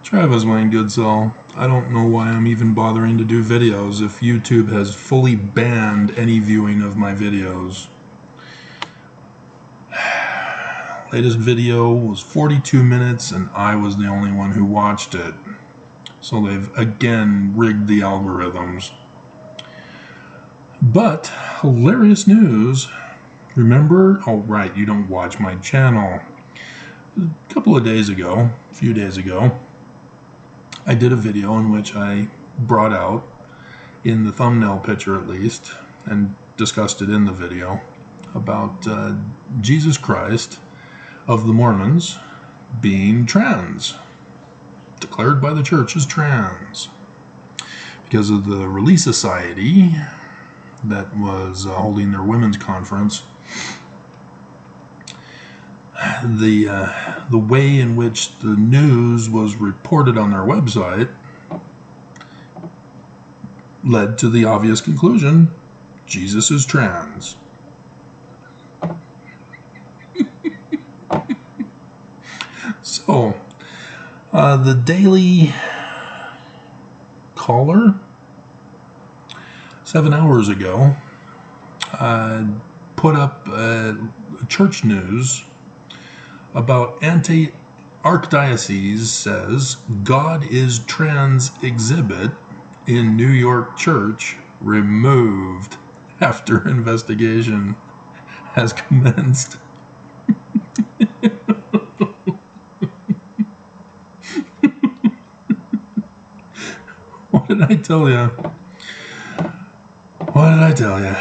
Travis, my good soul, I don't know why I'm even bothering to do videos if YouTube has fully banned any viewing of my videos. Latest video was 42 minutes and I was the only one who watched it. So they've again rigged the algorithms. But hilarious news. Remember? Oh right, you don't watch my channel. A few days ago, I did a video in which I brought out, in the thumbnail picture at least, and discussed it in the video, about Jesus Christ of the Mormons being trans, declared by the church as trans, because of the Relief Society that was holding their women's conference. The way in which the news was reported on their website led to the obvious conclusion: Jesus is trans. So, the Daily Caller, 7 hours ago, put up church news about Archdiocese says God is trans exhibit in New York church removed after investigation has commenced. What did I tell you? What did I tell you?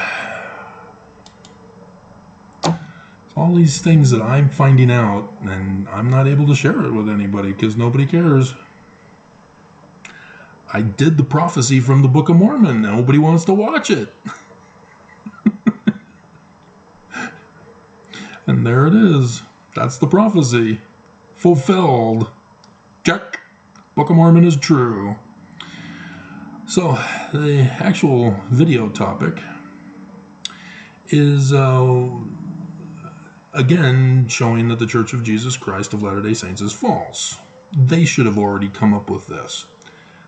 All these things that I'm finding out, and I'm not able to share it with anybody because nobody cares. I did the prophecy from the Book of Mormon. Nobody wants to watch it. And there it is. That's the prophecy. Fulfilled. Check. Book of Mormon is true. So, the actual video topic is again showing that the Church of Jesus Christ of Latter-day Saints is false. They should have already come up with this.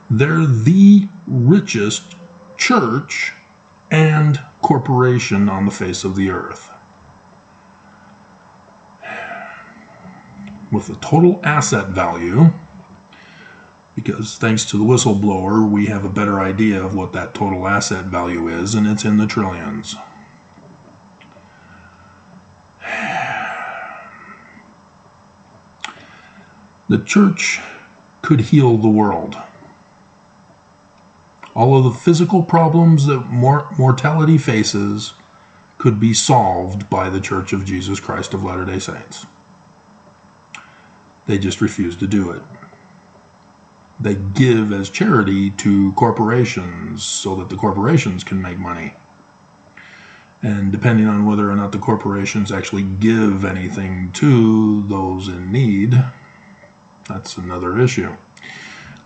They're the richest church and corporation on the face of the earth, with a total asset value, because thanks to the whistleblower we have a better idea of what that total asset value is, and it's in the trillions. The church could heal the world. All of the physical problems that mortality faces could be solved by the Church of Jesus Christ of Latter-day Saints. They just refuse to do it. They give as charity to corporations so that the corporations can make money. And depending on whether or not the corporations actually give anything to those in need, that's another issue.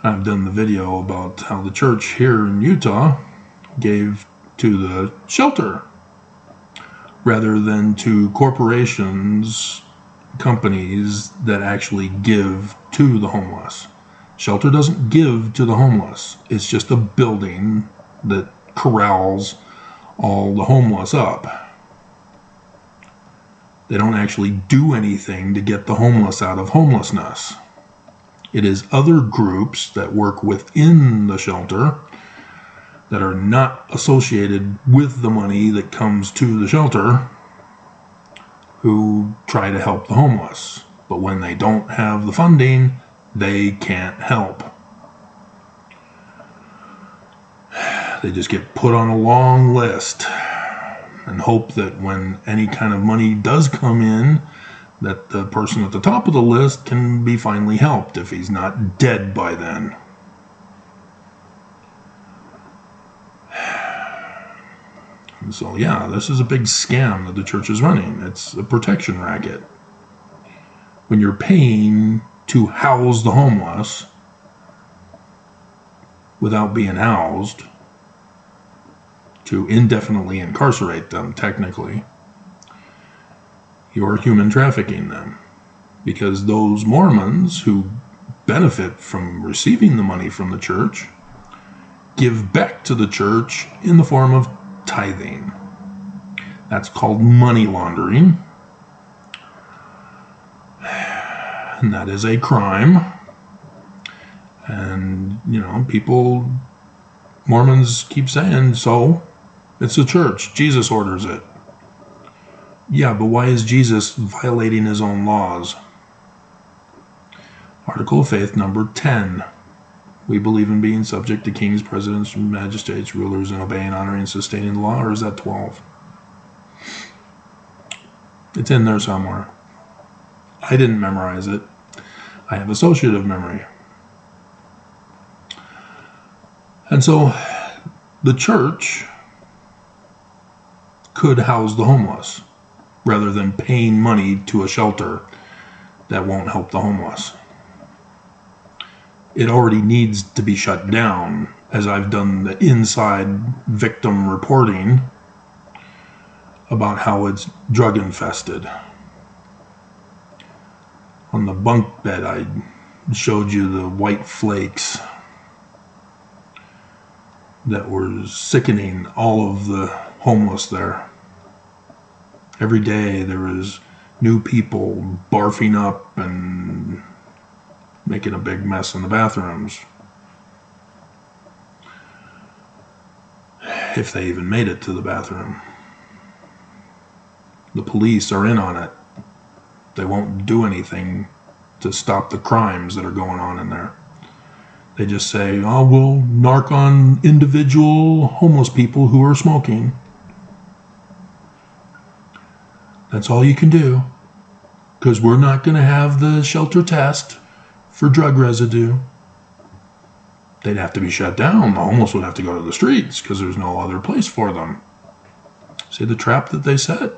I've done the video about how the church here in Utah gave to the shelter rather than to corporations, companies that actually give to the homeless. Shelter doesn't give to the homeless. It's just a building that corrals all the homeless up. They don't actually do anything to get the homeless out of homelessness. It is other groups that work within the shelter that are not associated with the money that comes to the shelter who try to help the homeless. But when they don't have the funding, they can't help. They just get put on a long list and hope that when any kind of money does come in, that the person at the top of the list can be finally helped if he's not dead by then. And so yeah, this is a big scam that the church is running. It's a protection racket. When you're paying to house the homeless without being housed, to indefinitely incarcerate them technically, you're human trafficking them, because those Mormons who benefit from receiving the money from the church give back to the church in the form of tithing. That's called money laundering. And that is a crime. And, Mormons keep saying, so it's the church. Jesus orders it. Yeah, but why is Jesus violating his own laws? Article of Faith number 10. We believe in being subject to kings, presidents, magistrates, rulers, and obeying, honoring, and sustaining the law, or is that 12? It's in there somewhere. I didn't memorize it. I have associative memory. And so the church could house the homeless rather than paying money to a shelter that won't help the homeless. It already needs to be shut down, as I've done the inside victim reporting about how it's drug infested. On the bunk bed, I showed you the white flakes that were sickening all of the homeless there. Every day there was new people barfing up and making a big mess in the bathrooms. If they even made it to the bathroom. The police are in on it. They won't do anything to stop the crimes that are going on in there. They just say, oh, we'll narc on individual homeless people who are smoking. That's all you can do. Because we're not going to have the shelter test for drug residue. They'd have to be shut down. The homeless would have to go to the streets because there's no other place for them. See the trap that they set?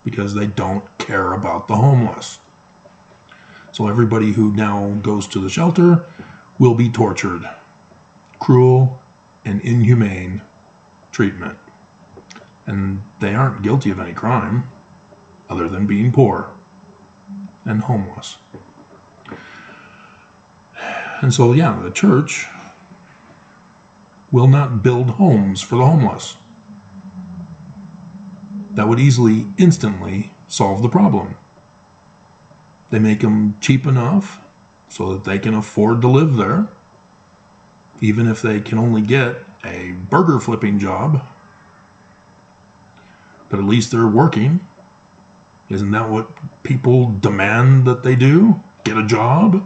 Because they don't care about the homeless. So everybody who now goes to the shelter will be tortured. Cruel and inhumane treatment. And they aren't guilty of any crime other than being poor and homeless. And so, the church will not build homes for the homeless. That would easily, instantly solve the problem. They make them cheap enough so that they can afford to live there, even if they can only get a burger flipping job. But at least they're working. Isn't that what people demand that they do? Get a job?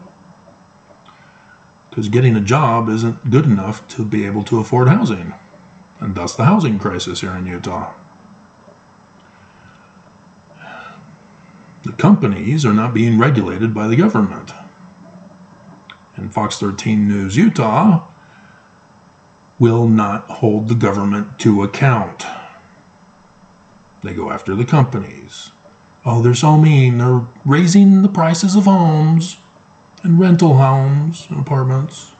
Because getting a job isn't good enough to be able to afford housing. And thus the housing crisis here in Utah. The companies are not being regulated by the government. And Fox 13 News Utah will not hold the government to account. They go after the companies. Oh, they're so mean. They're raising the prices of homes and rental homes and apartments.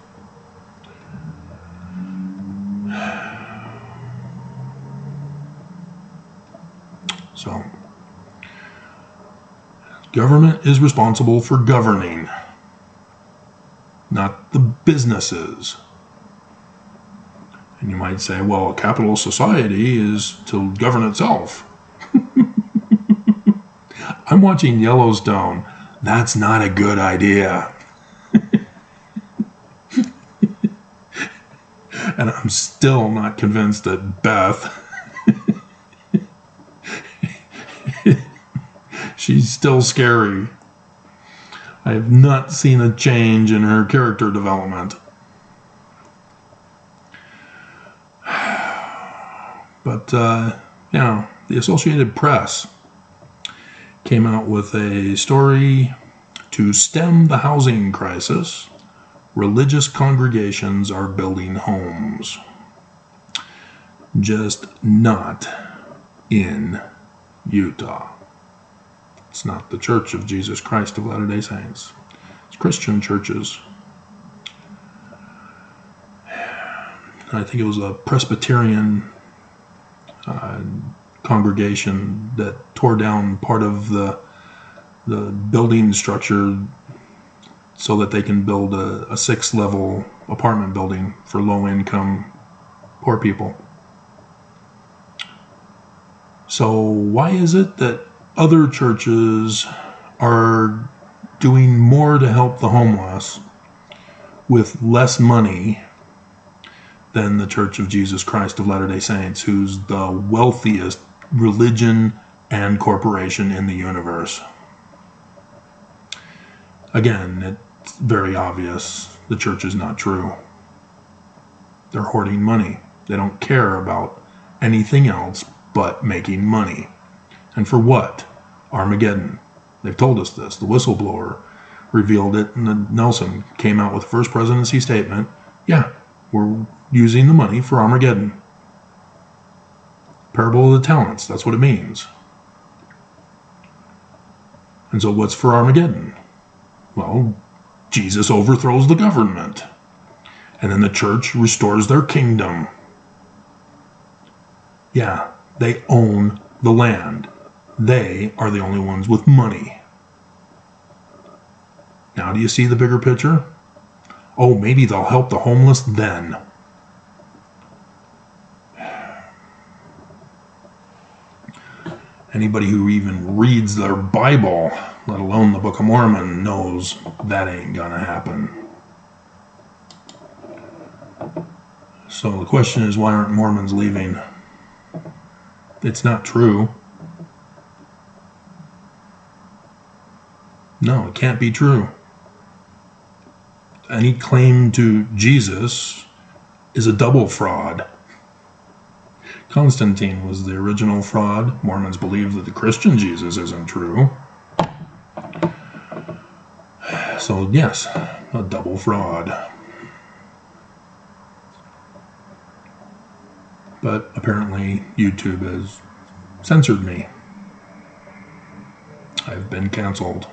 So, government is responsible for governing, not the businesses. And you might say, well, a capitalist society is to govern itself. I'm watching Yellowstone. That's not a good idea. And I'm still not convinced that Beth, she's still scary. I have not seen a change in her character development. But, the Associated Press came out with a story to stem the housing crisis. Religious congregations are building homes. Just not in Utah. It's not the Church of Jesus Christ of Latter-day Saints. It's Christian churches. I think it was a Presbyterian congregation that tore down part of the building structure so that they can build a 6-level apartment building for low-income poor people. So why is it that other churches are doing more to help the homeless with less money than the Church of Jesus Christ of Latter-day Saints, who's the wealthiest religion and corporation in the universe? Again, it's very obvious the church is not true. They're hoarding money. They don't care about anything else but making money. And for what? Armageddon. They've told us this. The whistleblower revealed it, and Nelson came out with the first presidency statement. Yeah, we're using the money for Armageddon. Parable of the talents, that's what it means. And so what's for Armageddon? Well, Jesus overthrows the government, and then the church restores their kingdom. Yeah, they own the land. They are the only ones with money. Now, do you see the bigger picture? Oh, maybe they'll help the homeless then. Anybody who even reads their Bible, let alone the Book of Mormon, knows that ain't gonna happen. So the question is, why aren't Mormons leaving? It's not true. No, it can't be true. Any claim to Jesus is a double fraud. Constantine was the original fraud. Mormons believe that the Christian Jesus isn't true. So yes, a double fraud. But apparently YouTube has censored me. I've been canceled.